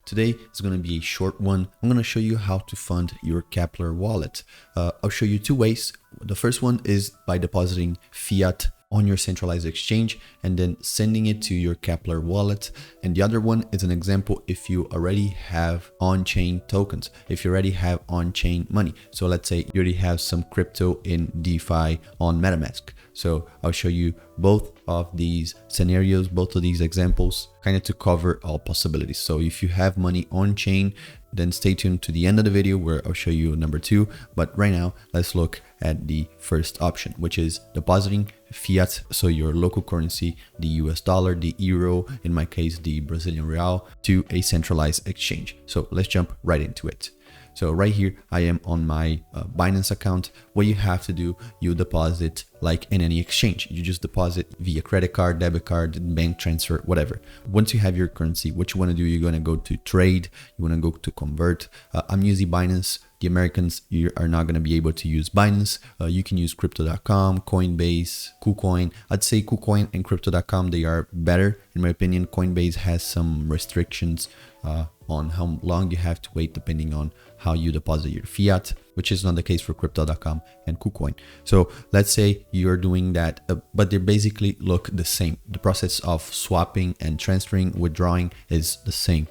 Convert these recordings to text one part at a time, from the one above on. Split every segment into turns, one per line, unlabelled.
Today is going to be a short one. I'm going to show you how to fund your Keplr wallet. I'll show you two ways. The first one is by depositing fiat on your centralized exchange and then sending it to your Keplr wallet. And the other one is an example if you already have on-chain tokens, if you already have on-chain money. So let's say you already have some crypto in DeFi on Metamask. So I'll show you both of these scenarios, both of these examples, kind of to cover all possibilities. So if you have money on chain, then stay tuned to the end of the video where I'll show you number two. But right now, let's look at the first option, which is depositing fiat. So your local currency, the US dollar, the euro, in my case, the Brazilian real, to a centralized exchange. So let's jump right into it. So right here, I am on my Binance account. What you have to do, you deposit like in any exchange. You just deposit via credit card, debit card, bank transfer, whatever. Once you have your currency, what you want to do, you're going to go to trade. You want to go to convert. I'm using Binance. The Americans, you are not going to be able to use Binance. You can use crypto.com, Coinbase, KuCoin. I'd say KuCoin and crypto.com, they are better. In my opinion, Coinbase has some restrictions on how long you have to wait depending on how you deposit your fiat, which is not the case for crypto.com and KuCoin. So let's say you're doing that, but they basically look the same. The process of swapping and transferring, withdrawing is the same.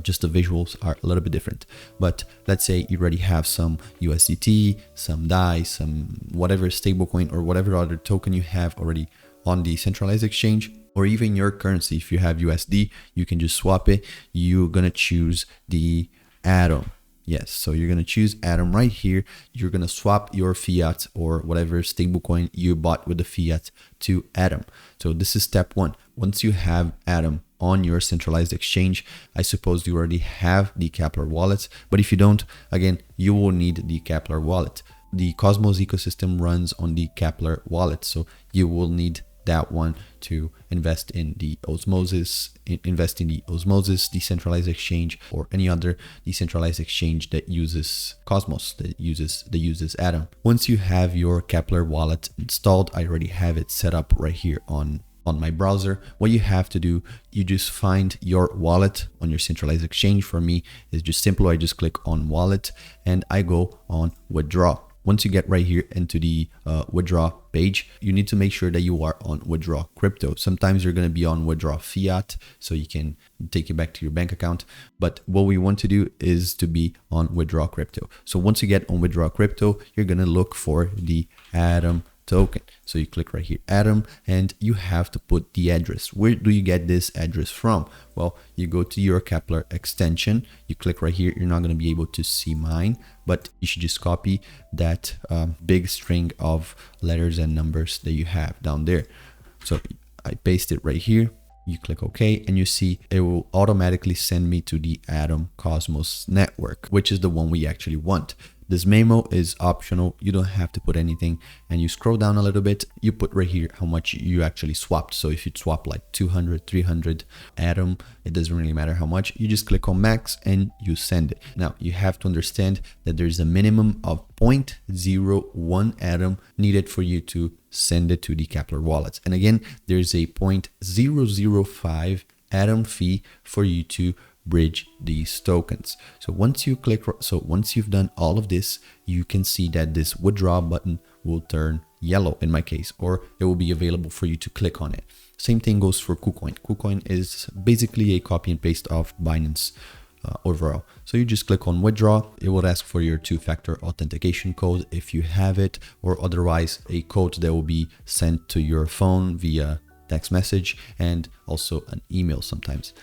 Just the visuals are a little bit different. But let's say you already have some USDT, some DAI, some whatever stablecoin or whatever other token you have already on the centralized exchange, or even your currency. If you have USD, you can just swap it. You're going to choose the Atom. Yes, so you're going to choose Atom right here. You're going to swap your fiat or whatever stablecoin you bought with the fiat to Atom. So this is step one. Once you have Atom on your centralized exchange, I suppose you already have the Keplr wallet, but if you don't, again, you will need the Keplr wallet. The Cosmos ecosystem runs on the Keplr wallet, so you will need that one to invest in the Osmosis, decentralized exchange, or any other decentralized exchange that uses Cosmos, that uses Atom. Once you have your Keplr wallet installed, I already have it set up right here on my browser. What you have to do, you just find your wallet on your centralized exchange. For me, it's just simple. I just click on wallet and I go on withdraw. Once you get right here into the withdraw page, you need to make sure that you are on withdraw crypto. Sometimes you're going to be on withdraw fiat, so you can take it back to your bank account. But what we want to do is to be on withdraw crypto. So once you get on withdraw crypto, you're going to look for the Atom token. So you click right here, Atom, and you have to put the address. Where do you get this address from? Well, you go to your Keplr extension, you click right here. You're not going to be able to see mine, but you should just copy that big string of letters and numbers that you have down there. So I paste it right here. You click OK, and you see it will automatically send me to the Atom Cosmos network, which is the one we actually want. This memo is optional. You don't have to put anything, and you scroll down a little bit. You put right here how much you actually swapped. So if you swap like 200, 300 Atom, it doesn't really matter how much. You just click on max and you send it. Now you have to understand that there's a minimum of 0.01 Atom needed for you to send it to the Keplr wallets. And again, there's a 0.005 Atom fee for you to bridge these tokens. So once you've done all of this, you can see that this withdraw button will turn yellow in my case, or it will be available for you to click on it. Same thing goes for KuCoin. KuCoin is basically a copy and paste of Binance overall. So you just click on withdraw. It will ask for your two-factor authentication code if you have it, or otherwise a code that will be sent to your phone via text message and also an email sometimes.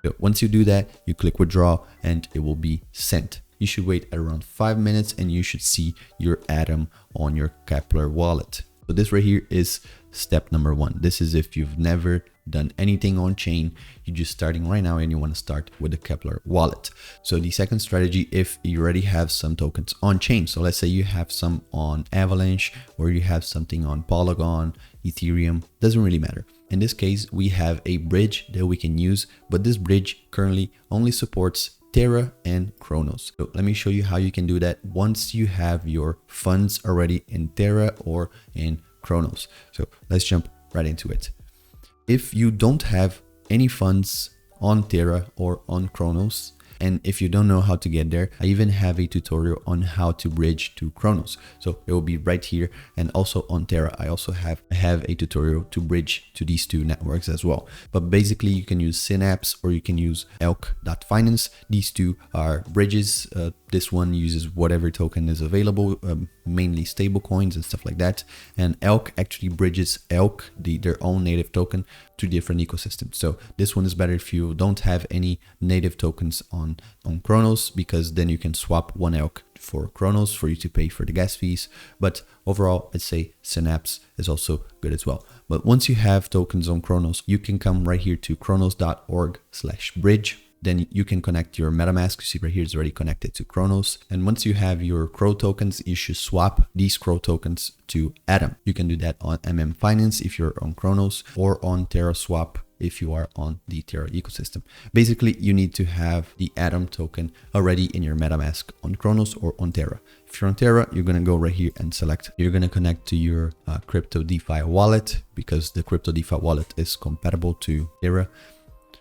So once you do that, you click withdraw and it will be sent. You should wait around 5 minutes and you should see your Atom on your Keplr wallet. So this right here is step number one. This is if you've never done anything on chain, you're just starting right now and you want to start with the Keplr wallet. So the second strategy, if you already have some tokens on chain, so let's say you have some on Avalanche or you have something on Polygon, Ethereum, doesn't really matter. In this case, we have a bridge that we can use, but this bridge currently only supports Terra and Cronos. So let me show you how you can do that once you have your funds already in Terra or in Cronos. So let's jump right into it. If you don't have any funds on Terra or on Cronos, And if you don't know how to get there, I even have a tutorial on how to bridge to Kronos. So it will be right here. And also on Terra, I also have a tutorial to bridge to these two networks as well. But basically you can use Synapse or you can use elk.finance. These two are bridges. This one uses whatever token is available, mainly stable coins and stuff like that. And Elk actually bridges Elk, their own native token, to different ecosystems. So this one is better if you don't have any native tokens on Kronos, because then you can swap one Elk for Kronos for you to pay for the gas fees. But overall, I'd say Synapse is also good as well. But once you have tokens on Kronos, you can come right here to kronos.org/bridge. Then you can connect your Metamask. You see right here is already connected to Kronos. And once you have your Crow tokens, you should swap these Crow tokens to Atom. You can do that on Finance if you're on Kronos, or on TerraSwap if you are on the Terra ecosystem. Basically, you need to have the Atom token already in your Metamask on Kronos or on Terra. If you're on Terra, you're going to go right here and select, you're going to connect to your crypto DeFi wallet, because the crypto DeFi wallet is compatible to Terra.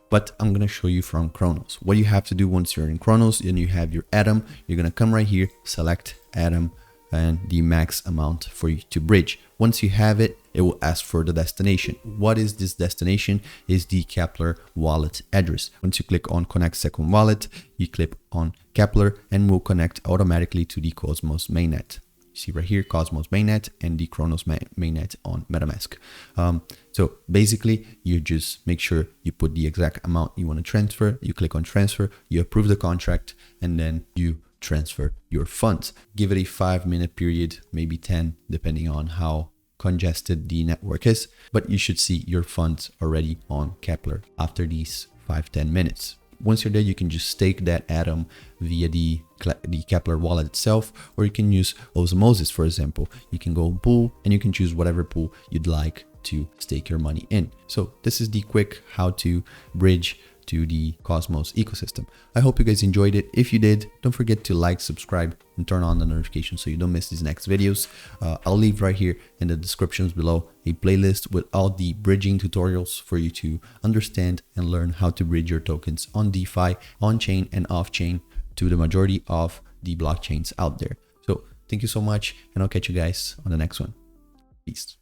But I'm going to show you from Kronos. What you have to do once you're in Kronos and you have your Atom, you're going to come right here, select Atom and the max amount for you to bridge. Once you have it, it will ask for the destination. What is this destination? Is the Keplr wallet address. Once you click on connect second wallet, you click on Keplr and will connect automatically to the Cosmos mainnet. See right here, Cosmos mainnet and the Kronos mainnet on Metamask. So basically, you just make sure you put the exact amount you want to transfer. You click on transfer, you approve the contract, and then you transfer your funds. Give it a 5-minute period, maybe 10, depending on how congested the network is. But you should see your funds already on Keplr after these 5-10 minutes. Once you're there, you can just stake that Atom via the Keplr wallet itself, or you can use Osmosis, for example. You can go pool and you can choose whatever pool you'd like to stake your money in. So this is the quick how to bridge to the Cosmos ecosystem. I hope you guys enjoyed it. If you did, don't forget to like, subscribe, and turn on the notifications so you don't miss these next videos. I'll leave right here in the descriptions below a playlist with all the bridging tutorials for you to understand and learn how to bridge your tokens on DeFi, on-chain and off-chain, to the majority of the blockchains out there. So thank you so much, and I'll catch you guys on the next one. Peace.